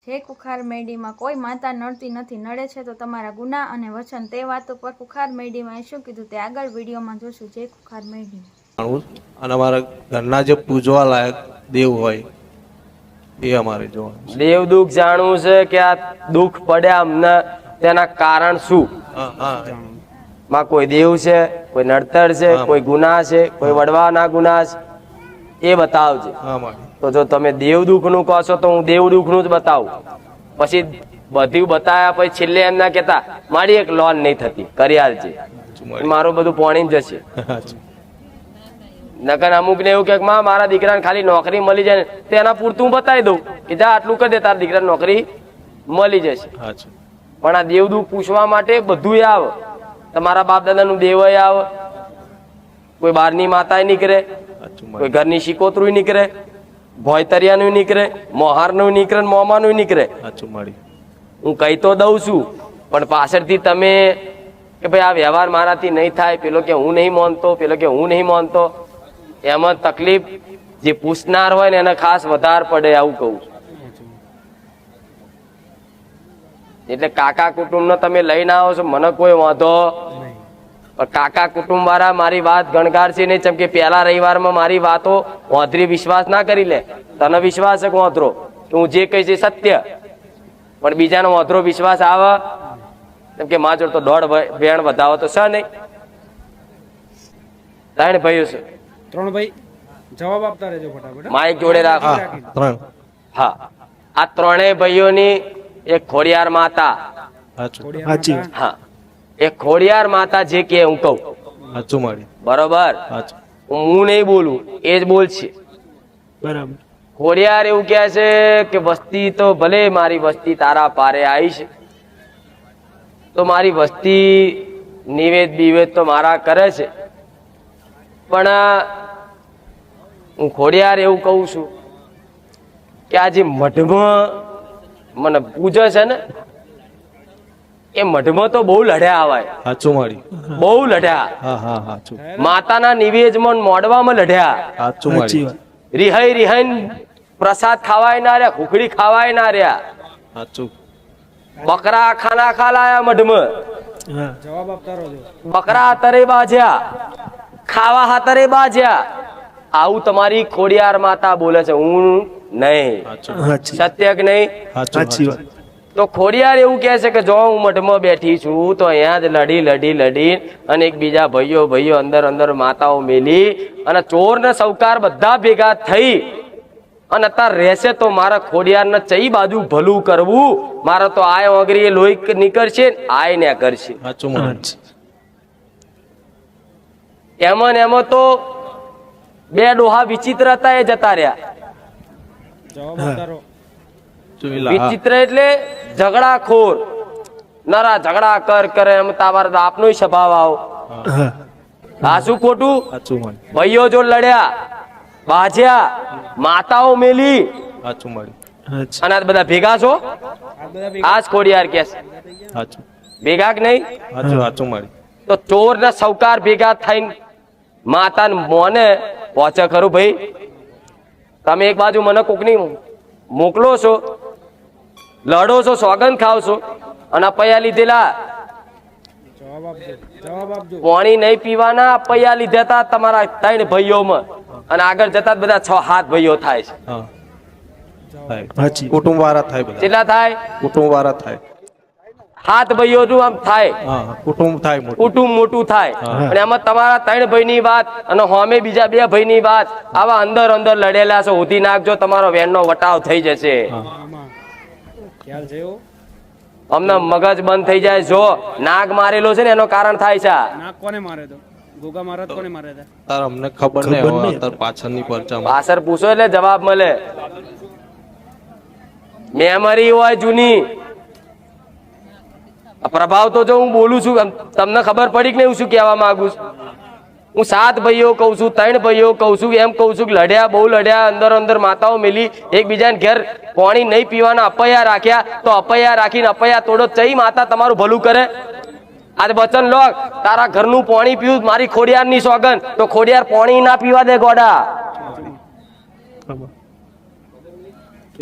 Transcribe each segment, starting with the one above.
જે કુખાર મેડીમાં કોઈ માતા નડતી નથી, નડે છે તો તમારા ગુના અને વચન. તે વાત ઉપર કુખાર મેડીમાં શું કીધું તે આગળ વિડીયોમાં જોશું. જે કુખાર મેડી અને અમારા ઘરના જે પૂજવા લાયક દેવ હોય એ અમારે જોવાનું. દેવ દુઃખ જાણવું છે કે આ દુઃખ પડ્યા અમને તેના કારણ શું? માં કોઈ દેવ છે, કોઈ નડતર છે, કોઈ ગુના છે, કોઈ વડવાના ગુના છે, એ બતાવજે. તો જો તમે દેવ દુઃખ નું કહો છો તો હું દેવ દુઃખ નું જ બતાવું. પછી બધું બતાવ્યા પછી છેલ્લે એમ ના કેતા મારી એક લોન નહીં થતી, કરી આલજે, મારું બધું પોણી જશે. નકર અમુક ને એવું કે મારા દીકરાને ખાલી નોકરી મળી જાય ને તેના પૂરતું બતાવી દઉં કે જા આટલું કરી દે, તારા દીકરાને નોકરી મળી જશે. પણ આ દેવ દુઃખ પૂછવા માટે બધું આવે. તમારા બાપ દાદા નું દેવ આવે, કોઈ બહારની માતા નીકળે, કોઈ ઘરની શિકોતરું નીકળે, ભોયતરિયાનું નીકળે, મોહારનું નીકળે, મોમાનું નીકળે. હું કહી તો દઉં છું પણ પાછળથી તમે કે ભાઈ આ વ્યવહાર મારાથી નહીં થાય, પેલો કે હું નહીં માનતો, પેલો કે હું નહીં માનતો, એમાં તકલીફ જે પૂછનાર હોય ને એને ખાસ વધારે પડે. આવું કહું એટલે કાકા કુટુંબ ને તમે લઈને આવો છો મને કોઈ વાંધો, પણ કાકા કુટુંબ વાળા મારી વાત ગણગારશે નહીં. જેમ કે પહેલા રવિવારમાં મારી વાતો વાંધરી વિશ્વાસ ના કરી લે. તને વિશ્વાસ છે વાંધરો કે હું જે કહીશ એ સત્ય, પણ બીજાનો વાંધરો વિશ્વાસ આવે. કેમ કે માં જોડ તો 1.5 બેણ વધાવો તો છે નહીં. 3 ભાઈઓ છે. 3 ભાઈ જવાબ આપતા રહેજો ફટાફટ. માઇક જોડે રાખો. હા, આ 3 ભાઈઓની એક ખોડિયાર માતા. હા, એક ખોડિયાર માતા જે કે હું કહું બરોબર, હું નહીં બોલું એ જ બોલશે. બરાબર. ખોડિયાર એવું કહે છે કે વસ્તી તો ભલે મારી વસ્તી તારા પારે આવી છે, તો મારી વસ્તી નિવેદ બિવેદ તો મારા કરે છે, પણ હું ખોડિયાર એવું કહું છું કે આ જે મઢમાં મને પૂજે છે ને એ મઢમાં તો બહુ લડ્યા આવાય, બહુ લડ્યા. માતાના નિવેદમાં મોડવામાં લડ્યા, રિહાઈ રિહાઈ પ્રસાદ ખાવાય ના રહ્યા, ખુખડી ખાવાય ના રહ્યા, બકરા ખાના ખાલાયા મઢમાં. જવાબ આપતા રહેજો. બકરા હાતરે બાજ્યા, ખાવા હાતરે બાજ્યા. આવું તમારી ખોડિયાર માતા બોલે છે, હું નહીં. સત્ય કે નહીં? સાચી વાત. તો ખોડિયાર એવું કહે છે કે જો હું મઠમાં બેઠી છું તો અહીંયા જ લડી લડી લડી અને એક બીજા ભાઈઓ અંદર અંદર માતાઓ મેલી અને ચોર ને સૌકાર બધા ભેગા થઈ અને અત્યારે રહેશે તો મારા ખોડિયાર ને ચઈ બાજુ ભલું કરવું. મારા તો આય વગરી લોહી નીકળશે, આય ને કરશે. એમાં ને એમાં તો 2 ડોહા વિચિત્ર હતા, એ જતા રહ્યા. જવાબ આપતા રહો. વિચિત્ર એટલે ઝઘડાખોર, નરા ઝઘડા કરે એમ તમારા બાપનો સ્વભાવ આવો. આ શું ખોટું? ભાઈઓ જો લડ્યા, બાજ્યા, માતાઓ મેલી અને આ બધા ભેગા છો. આજ ખોડિયાર કે ભેગા કે નહીં? તો ચોર ને સૌકાર ભેગા થઈને માતા મોને પહોંચે ખરું ભાઈ. તમે એક બાજુ મને કોકની મોકલો છો, લડો છો, સોગંદ ખાવ છો અને અપૈયા લીધેલા. પાણી નહીં પીવાના અપૈયા લીધેતા તમારા 3 ભાઈઓમાં અને આગળ જતા બધા 6-7 ભાઈઓ થાય છે. કુટુંબ વાળા થાય. કેટલા થાય? કુટુંબ વાળા થાય. 7 ભાઈઓ નું આમ થાય, કુટુંબ થાય, કુટુંબ મોટું થાય. અને એમાં તમારા 3 ભાઈ ની વાત અને હોમે બીજા 2 ભાઈ ની વાત, આવા અંદર અંદર લડેલા છો. ઉધી નાખજો, તમારો વેણ નો વટાવ થઈ જશે. અમને મગજ બંધ થઈ જાય. જો નાગ મારેલો છે ને એનો કારણ થાય છે. નાગ કોને મારે તો? ગોગા મહારાજ કોને મારે હતા? તાર અમને ખબર નહીં. પાછળની પરચા પાછળ પૂછો એટલે જવાબ મળે. મેમરી હોય જૂની. પ્રભાવ તો જો હું બોલું છું તમને ખબર પડી કે નહીં હું શું કહેવા માંગુ છું? હું 7 ભાઈઓ કહું છું, 3 ભાઈઓ કહું છું, એમ કહું છું કે લડ્યા, બહુ લડ્યા, અંદર અંદર માતાઓ મેલી, એકબીજાને ઘેર પાણી નહીં પીવાના અપૈયા રાખ્યા. તો અપૈયા રાખીને અપૈયા તોડો, ચઈ માતા તમારું ભલું કરે? આજે વચન લો, તારા ઘરનું પાણી પીવું મારી ખોડિયાર ની સોગન, તો ખોડિયાર પાણી ના પીવા દે ગોડા.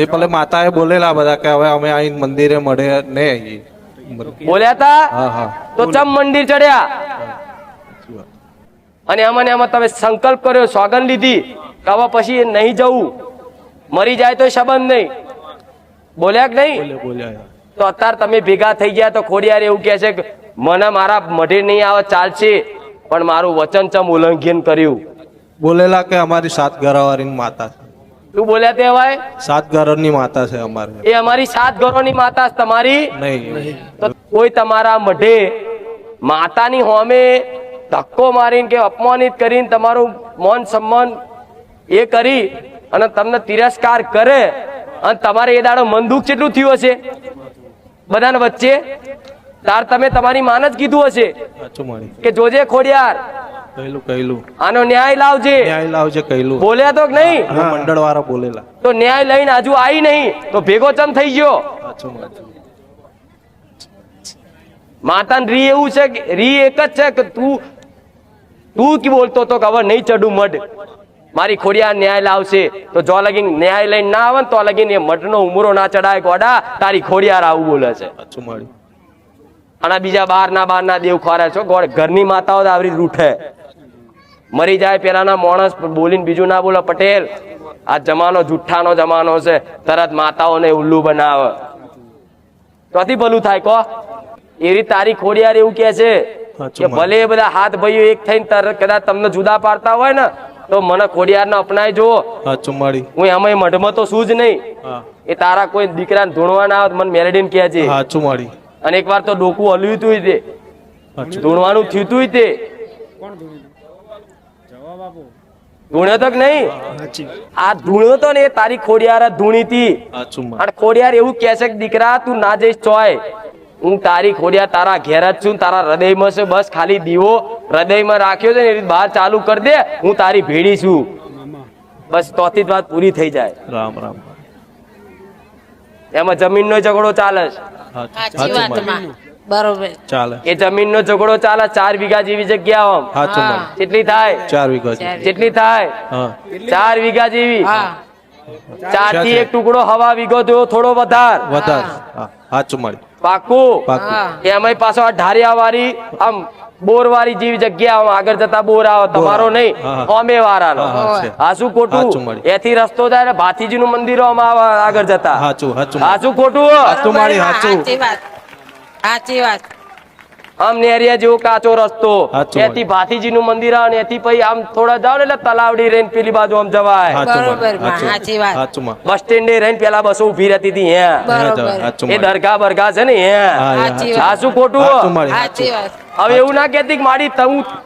એ ભલે માતાએ બોલેલા બધા કે હવે અમે અહીં મંદિરે મળે ને આવીએ. બોલ્યા તા હા હા તો ચમ મંદિર ચડ્યા અને આમાં ને આમાં તમે સંકલ્પ કર્યો, સોગંદ લીધી કે હવે પછી નહીં જવું, મરી જાય તો સંબંધ નહીં. બોલ્યા કે નહીં? બોલ્યા. તો અત્યારે તમે ભેગા થઈ ગયા તો ખોડિયાર એવું કહે છે કે મને મારા મઢે નહીં આવે ચાલશે, પણ મારું વચન ચમ ઉલ્લંઘન કર્યું. બોલેલા કે અમારી 7 ઘરવાળીની માતા છે. તું બોલ્યા તે ભાઈ 7 ઘરોની માતા છે અમારે. એ અમારી 7 ઘરોની માતા છે, તમારી નહીં. તો કોઈ તમારા મઢે માતાની હોમે ધક્કો મારીને કે અપમાનિત કરીને તમારું માન સન્માન એ કરી અને તમને તિરસ્કાર કરે અને તમારે એ દાડો મન દુઃખ કેટલું થયું હશે બધાને વચ્ચે? તાર તમે તમારી માન જ કીધું હશે સાચું મારી. કે જોજે ખોડિયાર કહેલું આનો ન્યાય લાવજે. ન્યાય લાવજે કહેલું. બોલ્યા તો કે નહીં? મંડળ વાળા બોલેલા. તો ન્યાય લઈને હજુ આવી નહીં તો ભેગો ચમ થઈ ગયો? સાચું મારી. માતાને રી એવું છે કે રી એક જ છે કે તું કે બોલતો તો કે હવે નહીં ચડું મઢ, મારી ખોડિયાર ન્યાય લાવશે. તો જો લગીન ન્યાય લઈને ના આવે તો લગીન એ મઢનો ઉમરો ના ચડાય. ગોડા તારી ખોડિયાર આવું બોલે છે. સાચું મારી. અને બીજા બહારના દેવ ખોરે છો. ઘરની માતાઓ આવરી રૂઠે, મરી જાય પેલાના માણસ બોલીને બીજું ના બોલે. પટેલ આ જમાનો જુઠ્ઠાનો જમાનો છે, તરત માતાઓને ઉલ્લુ બનાવે. તોથી ભલું થાય કહો? એવી તારી ખોડિયાર એવું કે છે કે ભલે એ બધા હાથ ભાઈઓ એક થઈને કદાચ તમને જુદા પાડતા હોય ને તો મને ખોડિયારને અપનાવી જુઓ. સાચું મારી. હું એમાં મઢમાં તો શું જ નહીં. એ તારા કોઈ દીકરાને ધૂણવા ના આવે મને મેલેડીને કહે છે. સાચું મારી. અને એકવાર તો ડોકું હલ્યું તું તે ધૂણવાનું થયું તું તે કોણ ધૂણ્યું? જવાબ આપો. ધૂણ્યો તો કે નહીં? આ ધૂણ્યો તો ને એ તારી ખોડિયાર જ ધૂણી હતી. સાચું મારી. અને ખોડિયાર એવું કહે છે કે દીકરા તું ના જઈશ ચોય, હું તારી ખોડિયાર તારા ઘેર જ છું, તારા હૃદયમાં છે. બસ ખાલી દીવો હૃદયમાં રાખ્યો છે ને એ રીતે બહાર ચાલુ કરી દે, હું તારી ભેડી છું. બસ તોથી જ વાત પૂરી થઈ જાય. રામ રામ. એમાં જમીનનો ઝઘડો ચાલે છે. સાચું મારી. બરોબર. ચાલે. એ જમીનનો ઝઘડો ચાલે. 4 વીઘા જેવી જગ્યા આમ સાચું મારી. કેટલી થાય? 4 વીઘા. કેટલી થાય? હા 4 વીઘા જેવી. હા 4 થી 1 ટુકડો હવા વીઘો થયો થોડો વધાર વધારે. હા સાચું મારી. પાકું. પાકું. એમાંય પાછો આ ઢારિયા વાળી આમ બોર વાળી જેવી જગ્યા આમ આગળ જતા બોર આવે તમારો નહીં, હા. ઓમે વાળાનો. હા, છે. આ શું સાચું ખોટું? મળી. એથી રસ્તો જાય ને ભાતીજી નું મંદિર આગળ જતા. સાચું સાચું. આ શું ખોટું? સાચું મારી. સાચું. સાચી વાત, સાચી વાત. આમ નેરિયા જેવો કાચો રસ્તો, સાચું એથી ભાતીજી નું મંદિર આવે ને એથી પછી આમ થોડા જાવ ને એટલે તલાવડી રહીને પેલી બાજુ આમ જવાય. સાચું મારી. બરોબર માં, સાચું. સાચી વાત. સાચું માં. બસ સ્ટેન્ડે રહીને પેલા બસો ઉભી રહેતી હતી હે. બરોબર. સાચું એ મારી. દરગાહ બરગાહ છે ને હે. હા, સાચી આ શું સાચું ખોટું? મારી. સાચી વાત. હવે એવું ના કહેતી કે મારી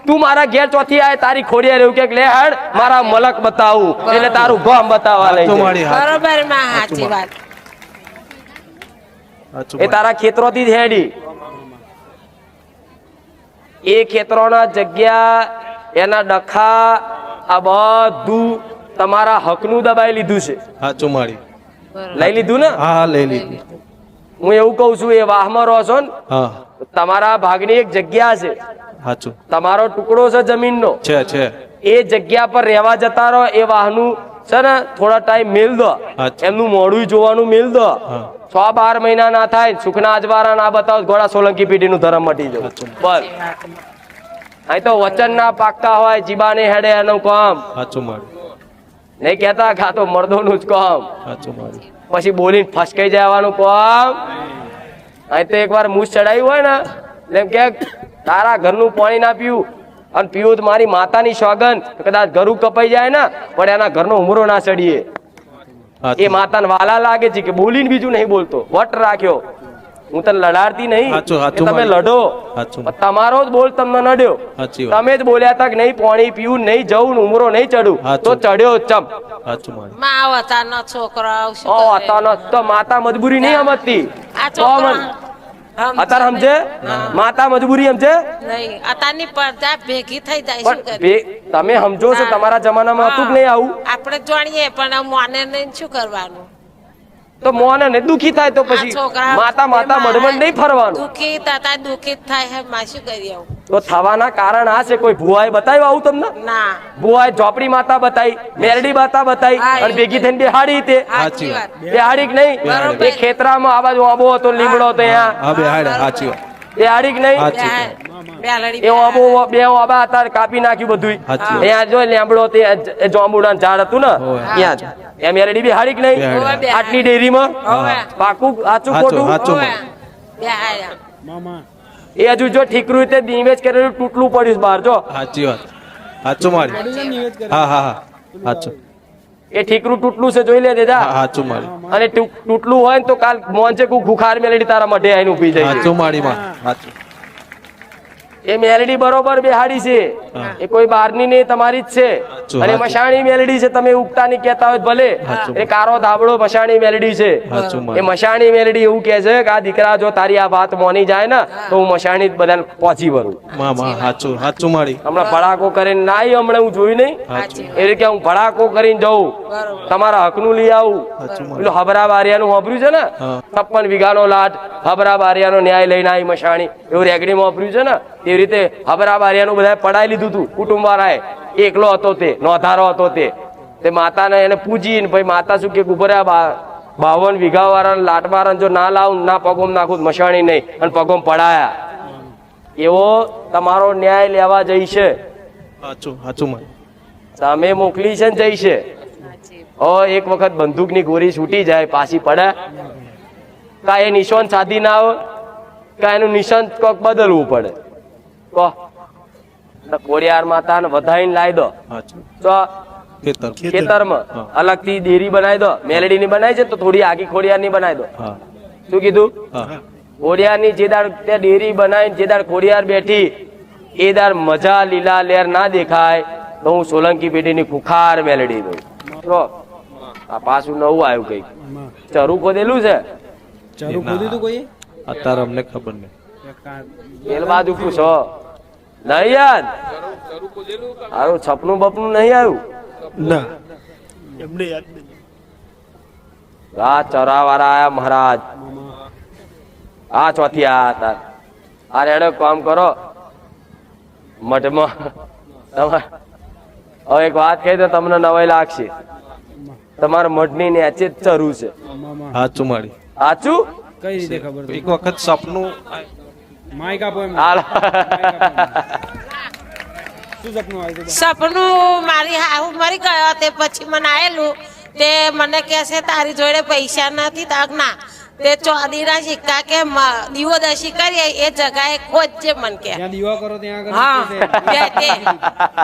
તું મારા ઘેર ચોથી આય તારી ખોડિયાર એવું કે લે હેડ મારા મલક બતાવું એટલે તારું ગામ બતાવવા લઈ સાચું જાય. મારી. બરોબર માં, સાચી વાત. સાચું એ મારી. તારા ખેતરોથી જ હેડી. એ ખેતરોના જગ્યા એના ડખા આ બધું તમારા હકનું દબાઈ લીધું છે. સાચું મારી. લઈ લીધું ને? હા હા લઈ લીધી. હું એવું કઉ છું એ વાહમાં રહો છો ને હા તમારા ભાગની એક જગ્યા છે, સાચું તમારો ટુકડો છે જમીનનો. છે. એ જગ્યા પર રહેવા જતા રહો. એ વાહનું છે ને થોડા ટાઈમ મેલ દો, અચ્છા. એમનું મોડું જોવાનું મેલ દો. હા. 6-12 મહિના ના થાય સુખના અજવારા ના બતાવો ઘોડા સોલંકી પેઢી નું ધર્મ મટી જવું. બસ અહીં તો વચન ના પાક્કા હોય જીબાને હેડે એનું કામ સાચું મારી. નહીં કેતા કે આ તો મર્દોનું જ કામ. સાચું મારી. પછી બોલીને ફસકાઈ જવાનું કામ. અહીં તો એકવાર મૂછ ચડાવી હોય ને એટલે એમ કે તારા ઘરનું પાણી ના પીવું અને પીવું તો મારી માતાની સોગંદ, કદાચ ઘરું કપાઈ જાય ને પણ એના ઘરનો ઉમરો ના ચડીએ. એ માતાને વાલા લાગે છે કે બોલીને બીજું નહીં બોલતો, વટ રાખ્યો. હું તને લડાડતી નહીં સાચું, કે સાચું તમે મારી. લડો, સાચું. પણ તમારો જ બોલ તમને નડ્યો. સાચી વાત. તમે જ બોલ્યા હતા કે નહીં પાણી પીવું, નહીં જવું, ઉમરો નહીં ચડું, સાચું. તો ચડ્યો ચમ. સાચું મારી. માં આવતાનો છોકરો આવશે ઓ અતાનો તો માતા મજબૂરી નહીં સમજતી. આ તો છોકરો અત્યારે સમજે માતા મજબૂરી સમજે. નહીં, અતારની પડદા ભેગી થઈ જાય શું પણ કરે? તમે સમજો છો તમારા જમાનામાં હતું કે નહીં આવું? આપણે જાણીએ પણ મોને નહીં શું કરવાનું? તો મોને ને દુખી થાય તો પછી આ છોકરા માતા માતા મડમડ નહીં ફરવાનું. દુખી થતા દુખી જ થાય હે માં શું કરી આવું તો થવાના કારણ આ છે. કોઈ ભુવાએ બતાવ્યું આવું તમને? ના ભુવાએ ઝોપડી માતા બતાવી, મેરડી માતા બતાવી હા, અને ભેગી થઈને બેહાડી તે સાચી વાત બેહાડી કે નહીં? બરોબર. એ ખેતરામાં આ બાજુ આબો હતો, લીમડો હતો અહીંયા હા બે હાડે સાચી વાત બેહાડી કે નહીં? બેલડી એ આબો બે આબા હતા, કાપી નાખ્યું બધું. સાચી વાત. અહીંયા જો લીમડો તે જાંબુડાનું ઝાડ હતું ને હોય. ત્યાં જ. એ મેરડી બેહાડી કે નહીં? બેહાડી. આટલી ડેરીમાં પાકું સાચું ખોટું? સાચું મામા એ હજુ જો ઠીકરું રીતે નિવેશ કરેલું તૂટલું પડ્યું છે બહાર જો. સાચી વાત સાચું મારી નિવેદ કરે હા હા હા સાચું એ ઠીકરું તૂટલું છે જોઈ લે દેદા. સાચું મારી અને તૂટલું હોય ને તો કાલ મોંચે કોઈ ખુખાર મેલડી તારા મઢે આવીને ઊભી જાય. સાચું મારી માં સાચું એ મેલડી બરોબર બેહાડી છે, એ કોઈ બહારની નહીં, તમારી જ છે. સાચું, અને સાચું. મશાણી મેલડી છે, તમે ઉગતા ની કહેતા હોય તો ભલે, સાચું. એ કારો ધાબળો મશાણી મેલડી છે. સાચું એ મારી મશાણી મેલડી એવું કહે છે કે આ દીકરા જો તારી આ વાત મોની જાય ને તો હું મશાણી બધાને પહોંચી વળું. માં સાચું સાચું મારી હમણાં ભડાકો કરીને ના આવી, હમણાં હું જોયું નહીં સાચું એ રીતે હું ભડાકો કરીને જઉં, તમારા હકનું લઈ આવું. સાચું મારી પેલું હબરા બારિયાનું વાપર્યું છે ને, હા. 56 વીઘાનો લાટ, હબરા બારિયાનો ન્યાય લઈને આવી મશાણી, એવું રેગડીમાં વાપર્યું છે ને. એવી રીતે હબરા બારિયાનું બધા પડાઈ લીધું હતું કુટુંબ વાળાએ. એકલો હતો તે, નોધારો હતો તે માતાને એને પૂજીને ભાઈ માતા શું કે ઉપર 52 વીઘા વાળા લાટ વાળા જો ના લાવું ના પગોમ નાખું તો મશાણી નહીં, અને પગોમ પડાયા. એવો તમારો ન્યાય લેવા જઈશે, સાચું સાચું મારી સામે મોકલી છે ને જઈશે. એક વખત બંદૂકની ગોળી છૂટી જાય પાછી પડે, કા એ નિશાન સાધી ના આવે, કા એનું નિશાન કોક બદલવું પડે. કહો કોડિયાર માતા ને વધાઈને લાવી દો સાચું તો ખેતર ખેતરમાં હા. અલગથી દેરી બનાવી દો. મેલડી ની બનાવી છે તો થોડી આગી ખોડિયાર ની બનાવી દો. હા શું કીધું? હા ખોડિયાર ની જે દાડ ત્યાં ડેરી બનાવી જે દાડ ખોડિયાર બેઠી એ દાડ મજા લીલા લેર ના દેખાય તો હું સોલંકી પેઢી ની ખુખાર મેલડી દઉં. જો આ પાછું નવું આવ્યું કઈક ચરું ખોદેલું છે. ચારું ખોદ્યું તું કોઈએ અત્યારે અમને ખબર નહીં પેલ બાજુ પૂછો નહીં યાદ સારું છપનું બપનું નહીં આવ્યું. ના આ ચરાવાળા આયા મહારાજ. આ ચોથી આ હતા. આ રેડો કામ કરો મઠમાં તમારે હવે એક વાત કહી તો તમને નવાઈ લાગશે. તમારા મઠની નેચે જ ચરું છે. મામા સાચું મારી સાચું? કઈ રીતે ખબર એક વખત સપનું માઈક આપો એમ હાલ. શું સપનું આવ્યું હતું? સપનું મારી હાહુ મરી ગયો તે પછી મને આયેલું તે મને કહે છે તારી જોડે પૈસા નથી તાક ના તે ચોદીના સિક્કા કે દીવો દશી કરીએ એ જગાએ ખોજજે મન કે જ્યાં દીવા કરો ત્યાં આગળ હા છે. બે તે.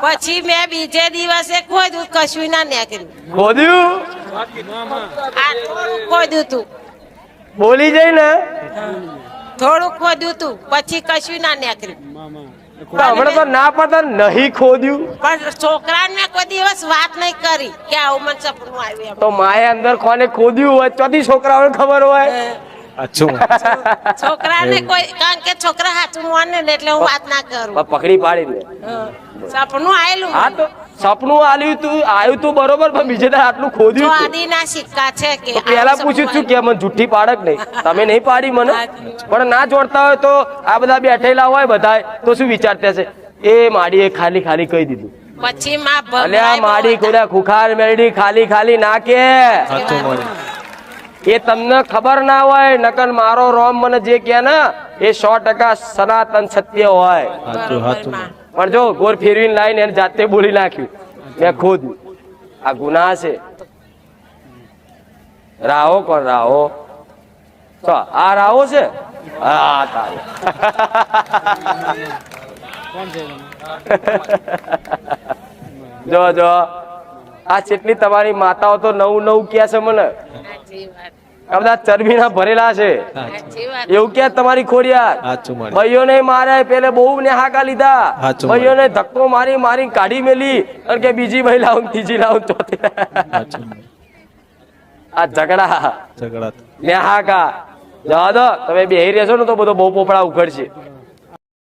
પછી મેં બીજે દિવસે ખોદ્યું કશું ના નીકળ્યું ખોદ્યું મામા આ થોડું ખોદ્યું તું બોલી જઈ ને થોડું ખોદ્યું તું પછી કશું ના નીકળ્યું મામા તો હમણાં તો ના પડતા નહીં ખોદ્યું પણ છોકરાને કોઈ દિવસ વાત નહીં કરી કે આવું મને સપનું આવ્યું એમ. તો માએ અંદર કોને ખોદ્યું હોય ચોથી છોકરાઓને ખબર હોય. સાચું છોકરાને કોઈ કારણ કે છોકરા હાચું માને ને એટલે હું વાત ના કરું પકડી પાડી દે. સપનું આયેલું હા તો સપનું આવ્યું તું બરોબર, પણ બીજે દાડે આટલું ખોદ્યું તું. ચોદીના સિક્કા છે કે તો પેલા પૂછ્યું છું કે મને જુઠ્ઠી પાડક નહીં, તમે નહીં પાડી મને. પણ ના જોડતા હોય તો આ બધા બેઠેલા હોય બધા તો શું વિચારતા છે એ માડી ખાલી ખાલી કહી દીધું. પછી માં અલ્યા માડી ખોડા ખુખાર મેળડી ખાલી ખાલી ના કે સાચું મારી એ તમને ખબર ના હોય. નકલ મારો રોમ મને જે કે ને એ 100% સનાતન સત્ય હોય. સાચું સાચું પણ જો ગોર ફેરવીને લાઈને એને જાતે બોલી નાખ્યું મેં ખોદ્યું. આ ગુનાહ છે. રાહો કોણ? રાહો તો આ રાહો છે. હા તારે કોણ છે તમે? જો જો આ જેટલી તમારી માતાઓ તો નવું નવું કે છે મને સાચી વાત આ બધા ચરબીના ભરેલા છે સાચી વાત એવું કે તમારી ખોડિયાર સાચું મારી ભાઈઓને મારે પેલે બહુ ને હાકા લીધા. સાચું. ભાઈઓને ધક્કો મારી મારી કાઢી મેલી અને કે બીજી ભાઈ લાવું ત્રીજી લાવું ચોથી સાચું મારી આ ઝઘડા ઝઘડા ને હાકા જવા દો. તમે બેહી રહેશો ને તો બધો બહુ પોપડા ઉખડશે.